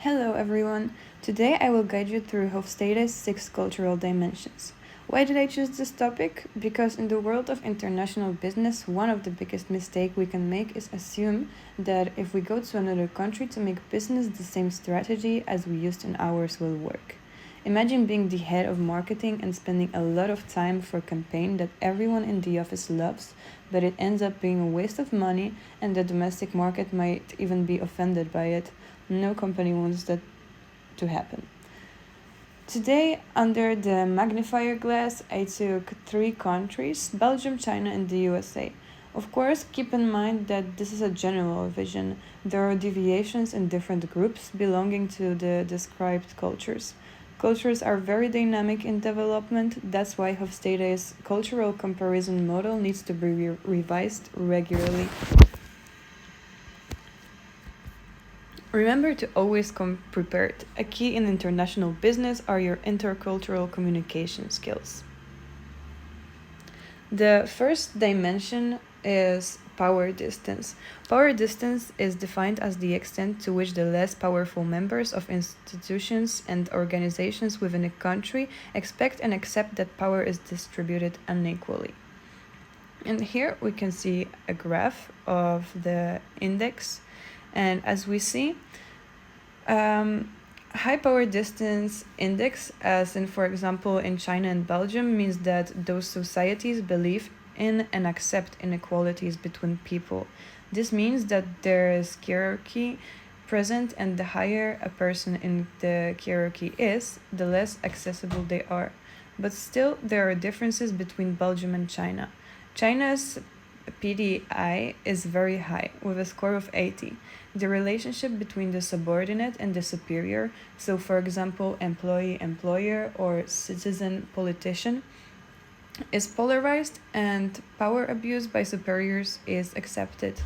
Hello everyone. Today I will guide you through Hofstede's 6 cultural dimensions. Why did I choose this topic? Because in the world of international business, one of the biggest mistakes we can make is assume that if we go to another country to make business, the same strategy as we used in ours will work. Imagine being the head of marketing and spending a lot of time for a campaign that everyone in the office loves, but it ends up being a waste of money and the domestic market might even be offended by it. No company wants that to happen. Today, under the magnifier glass, I took 3 countries: Belgium, China, and the USA. Of course, keep in mind that this is a general vision. There are deviations in different groups belonging to the described cultures. Cultures are very dynamic in development, that's why Hofstede's cultural comparison model needs to be revised regularly. Remember to always come prepared. A key in international business are your intercultural communication skills. The first dimension is power distance. Power distance is defined as the extent to which the less powerful members of institutions and organizations within a country expect and accept that power is distributed unequally. And here we can see a graph of the index. And as we see, high power distance index, as in, for example, in China and Belgium, means that those societies believe in and accept inequalities between people. This means that there is hierarchy present, and the higher a person in the hierarchy is, the less accessible they are. But still, there are differences between Belgium and China. China's PDI is very high, with a score of 80. The relationship between the subordinate and the superior, so for example, employee-employer or citizen-politician, is polarized, and power abuse by superiors is accepted.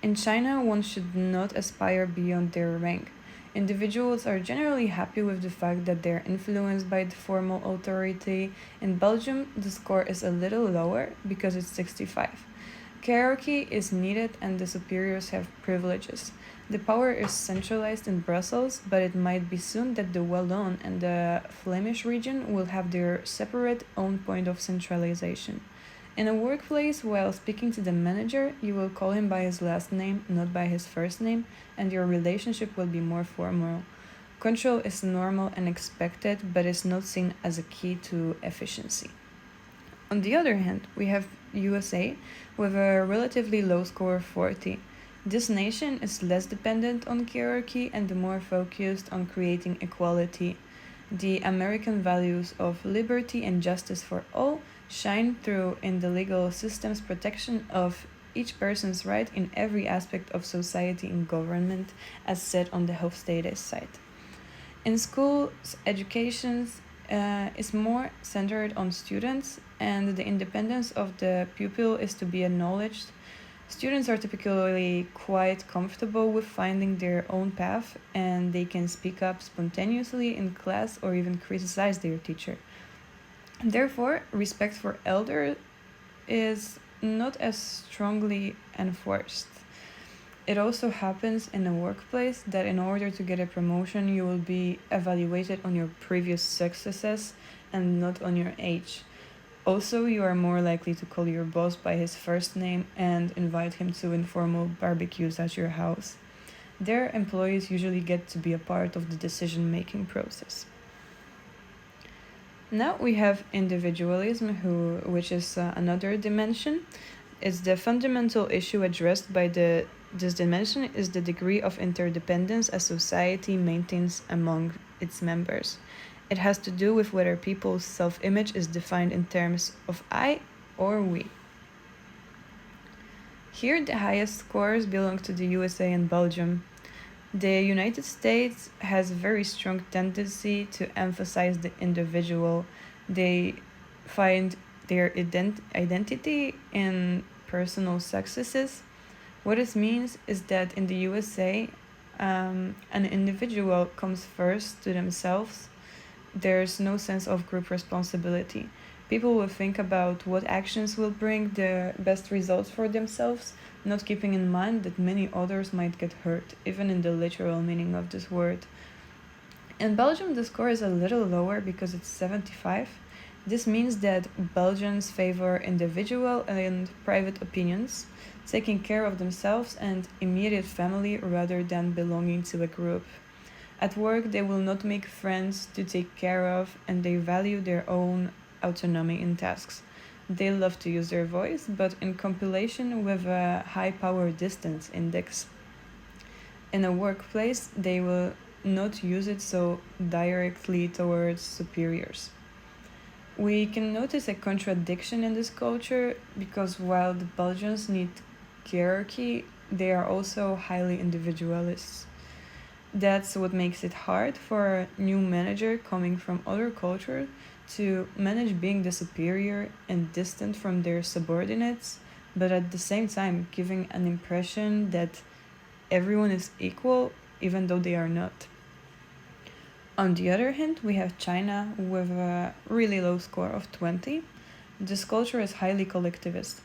In China, one should not aspire beyond their rank. Individuals are generally happy with the fact that they are influenced by the formal authority. In Belgium, the score is a little lower because it's 65. Hierarchy is needed and the superiors have privileges. The power is centralized in Brussels, but it might be soon that the Wallon and the Flemish region will have their separate own point of centralization. In a workplace, while speaking to the manager, you will call him by his last name, not by his first name, and your relationship will be more formal. Control is normal and expected, but is not seen as a key to efficiency. On the other hand, we have USA with a relatively low score of 40. This nation is less dependent on hierarchy and more focused on creating equality. The American values of liberty and justice for all shine through in the legal system's protection of each person's right in every aspect of society and government, as said on the Hofstede site. In schools, education is more centered on students, and the independence of the pupil is to be acknowledged. Students are typically quite comfortable with finding their own path, and they can speak up spontaneously in class or even criticize their teacher. Therefore, respect for elders is not as strongly enforced. It also happens in a workplace that in order to get a promotion, you will be evaluated on your previous successes and not on your age. Also, you are more likely to call your boss by his first name and invite him to informal barbecues at your house. Their employees usually get to be a part of the decision-making process. Now we have individualism, which is another dimension. It's the fundamental issue addressed by this dimension is the degree of interdependence a society maintains among its members. It has to do with whether people's self-image is defined in terms of I or we. Here the highest scores belong to the USA and Belgium. The United States has a very strong tendency to emphasize the individual. They find their identity in personal successes. What this means is that in the USA, an individual comes first to themselves. There's no sense of group responsibility. People will think about what actions will bring the best results for themselves, not keeping in mind that many others might get hurt, even in the literal meaning of this word. In Belgium, the score is a little lower because it's 75. This means that Belgians favor individual and private opinions, taking care of themselves and immediate family rather than belonging to a group. At work, they will not make friends to take care of, and they value their own autonomy in tasks. They love to use their voice, but in compilation with a high power distance index. In a workplace, they will not use it so directly towards superiors. We can notice a contradiction in this culture because while the Belgians need hierarchy, they are also highly individualists. That's what makes it hard for a new manager coming from other cultures to manage being the superior and distant from their subordinates, but at the same time giving an impression that everyone is equal even though they are not. On the other hand, we have China with a really low score of 20. This culture is highly collectivist.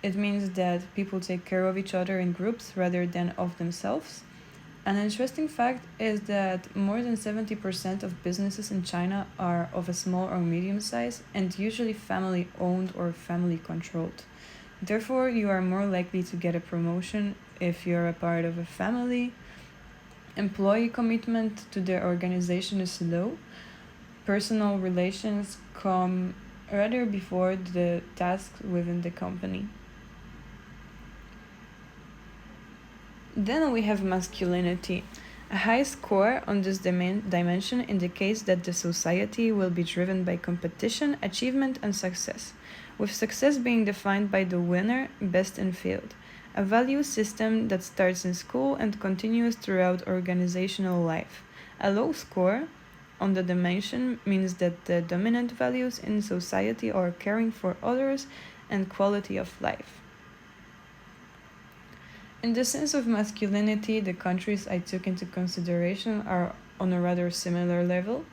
It means that people take care of each other in groups rather than of themselves. An interesting fact is that more than 70% of businesses in China are of a small or medium size and usually family owned or family controlled. Therefore, you are more likely to get a promotion if you're a part of a family. Employee commitment to their organization is low. Personal relations come rather before the tasks within the company. Then we have masculinity. A high score on this dimension indicates that the society will be driven by competition, achievement, and success, with success being defined by the winner, best in field. A value system that starts in school and continues throughout organizational life. A low score on the dimension means that the dominant values in society are caring for others and quality of life. In the sense of masculinity, the countries I took into consideration are on a rather similar level.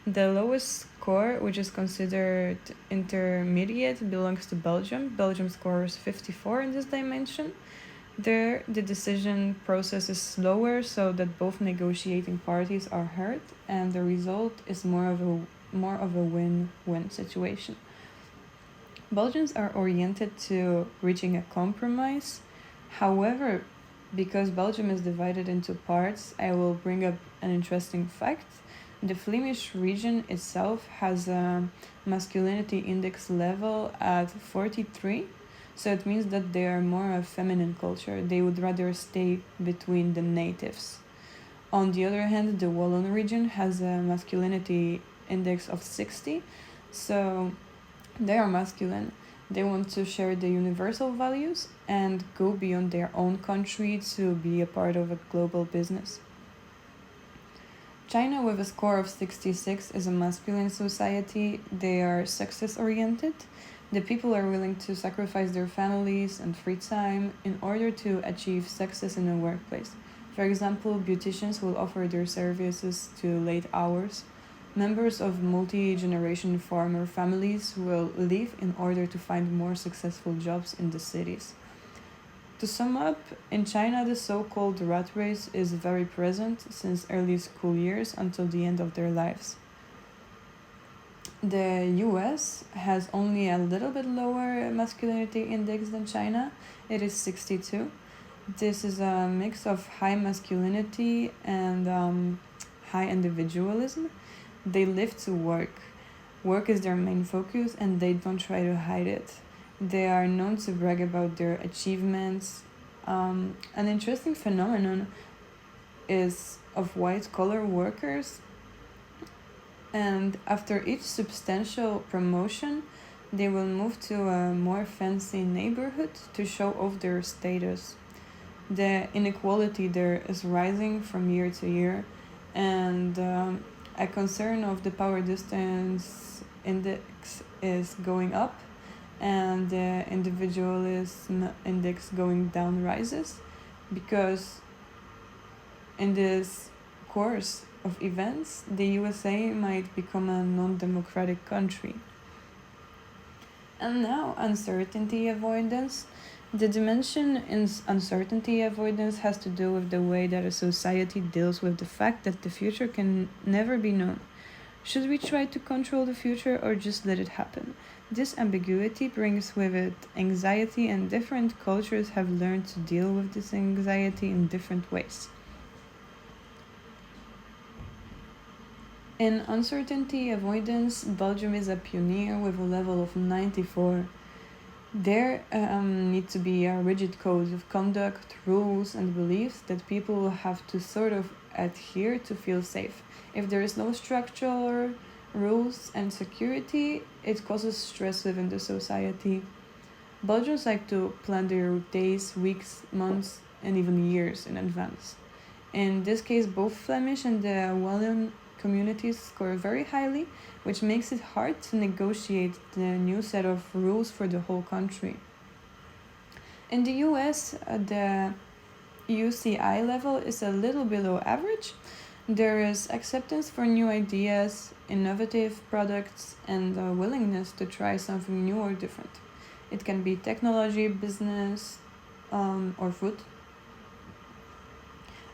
The lowest score, which is considered intermediate, belongs to Belgium. Belgium scores 54 in this dimension. There, the decision process is slower so that both negotiating parties are heard, and the result is more of a win-win situation. Belgians are oriented to reaching a compromise. However, because Belgium is divided into parts, I will bring up an interesting fact. The Flemish region itself has a masculinity index level at 43, so it means that they are more a feminine culture. They would rather stay between the natives. On the other hand, the Wallon region has a masculinity index of 60, so they are masculine. They want to share the universal values and go beyond their own country to be a part of a global business. China, with a score of 66, is a masculine society. They are success oriented. The people are willing to sacrifice their families and free time in order to achieve success in the workplace. For example, beauticians will offer their services to late hours. Members of multi-generation farmer families will leave in order to find more successful jobs in the cities. To sum up, in China the so-called rat race is very present since early school years until the end of their lives. The US has only a little bit lower masculinity index than China. It is 62. This is a mix of high masculinity and high individualism. They live to work. Work is their main focus and they don't try to hide it. They are known to brag about their achievements. An interesting phenomenon is of white-collar workers, and after each substantial promotion, they will move to a more fancy neighborhood to show off their status. The inequality there is rising from year to year, and a concern of the power distance index is going up and the individualism index going down rises because in this course of events the USA might become a non-democratic country. And now uncertainty avoidance. The dimension in uncertainty avoidance has to do with the way that a society deals with the fact that the future can never be known. Should we try to control the future or just let it happen? This ambiguity brings with it anxiety, and different cultures have learned to deal with this anxiety in different ways. In uncertainty avoidance, Belgium is a pioneer with a level of 94. There need to be rigid codes of conduct, rules, and beliefs that people have to sort of adhere to feel safe. If there is no structural rules and security, it causes stress within the society. Belgians like to plan their days, weeks, months, and even years in advance. In this case, both Flemish and the Walloon communities score very highly, which makes it hard to negotiate the new set of rules for the whole country. In the US, the UCI level is a little below average. There is acceptance for new ideas, innovative products, and a willingness to try something new or different. It can be technology, business, or food.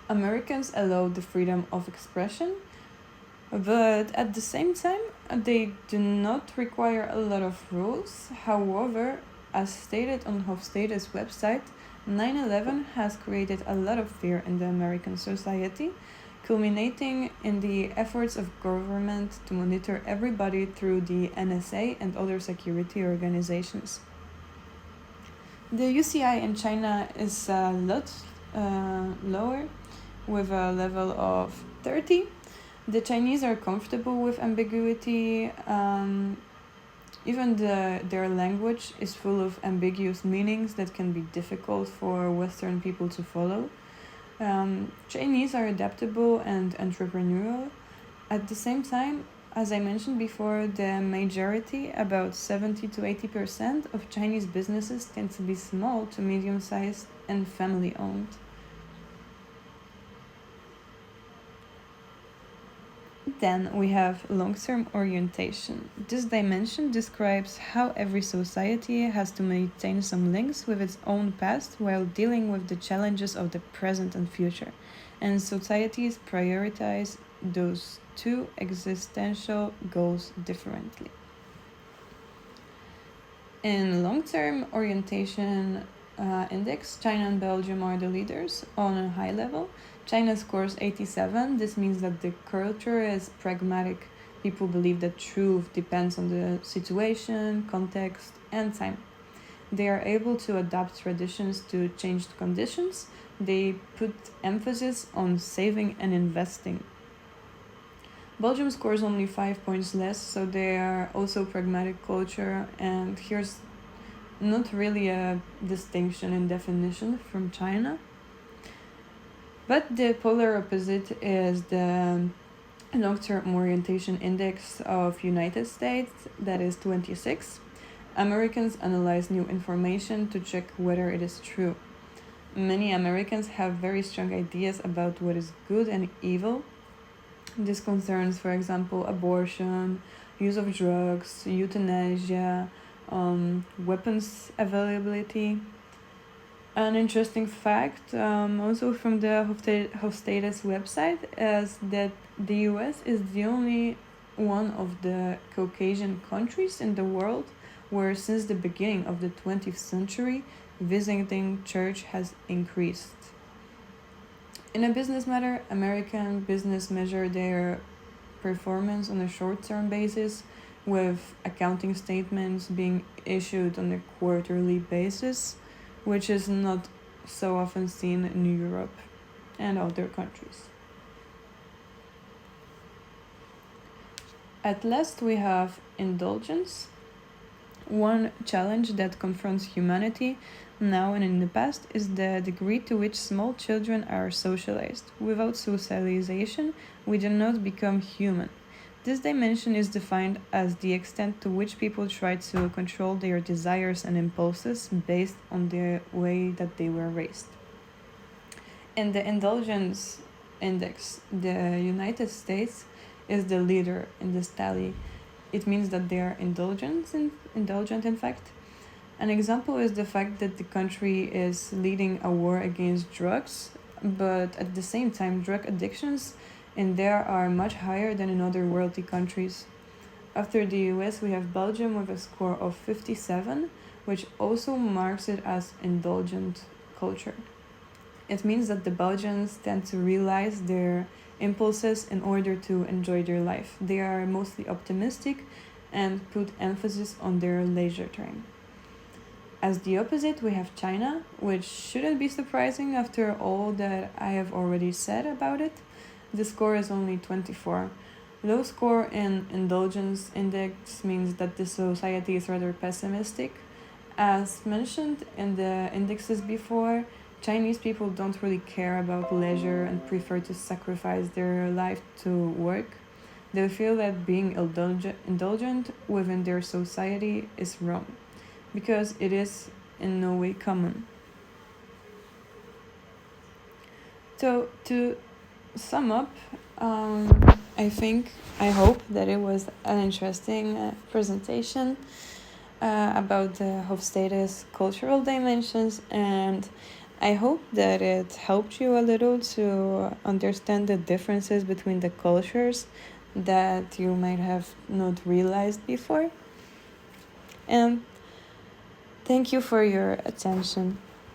Americans allow the freedom of expression, but at the same time, they do not require a lot of rules. However, as stated on Hofstede's website, 9/11 has created a lot of fear in the American society, culminating in the efforts of government to monitor everybody through the NSA and other security organizations. The UCI in China is a lot lower, with a level of 30. The Chinese are comfortable with ambiguity. Even their language is full of ambiguous meanings that can be difficult for Western people to follow. Chinese are adaptable and entrepreneurial. At the same time, as I mentioned before, the majority, about 70 to 80% of Chinese businesses tend to be small to medium sized and family owned. Then we have long-term orientation. This dimension describes how every society has to maintain some links with its own past while dealing with the challenges of the present and future. And societies prioritize those two existential goals differently. In long-term orientation index, China and Belgium are the leaders on a high level. China scores 87. This means that the culture is pragmatic. People believe that truth depends on the situation, context, and time. They are able to adapt traditions to changed conditions. They put emphasis on saving and investing. Belgium scores only 5 points less, so they are also pragmatic culture, and here's not really a distinction in definition from China. But the polar opposite is the long-term orientation index of United States, that is 26. Americans analyze new information to check whether it is true. Many Americans have very strong ideas about what is good and evil. This concerns, for example, abortion, use of drugs, euthanasia, weapons availability. An interesting fact, also from the Hofstede's website, is that the US is the only one of the Caucasian countries in the world where, since the beginning of the 20th century, visiting church has increased. In a business matter, American business measure their performance on a short-term basis, with accounting statements being issued on a quarterly basis, which is not so often seen in Europe and other countries. At last, we have indulgence. One challenge that confronts humanity now and in the past is the degree to which small children are socialized. Without socialization, we do not become human. This dimension is defined as the extent to which people try to control their desires and impulses based on the way that they were raised. In the indulgence index, the United States is the leader in this tally. It means that they are indulgent in fact. An example is the fact that the country is leading a war against drugs, but at the same time, drug addictions in there are much higher than in other wealthy countries. After the US, we have Belgium with a score of 57, which also marks it as indulgent culture. It means that the Belgians tend to realize their impulses in order to enjoy their life. They are mostly optimistic and put emphasis on their leisure time. As the opposite, we have China, which shouldn't be surprising after all that I have already said about it. The score is only 24. Low score in indulgence index means that the society is rather pessimistic. As mentioned in the indexes before, Chinese people don't really care about leisure and prefer to sacrifice their life to work. They feel that being indulgent within their society is wrong, because it is in no way common. So, to sum up, I hope that it was an interesting presentation about the Hofstede's cultural dimensions, and I hope that it helped you a little to understand the differences between the cultures that you might have not realized before. And thank you for your attention.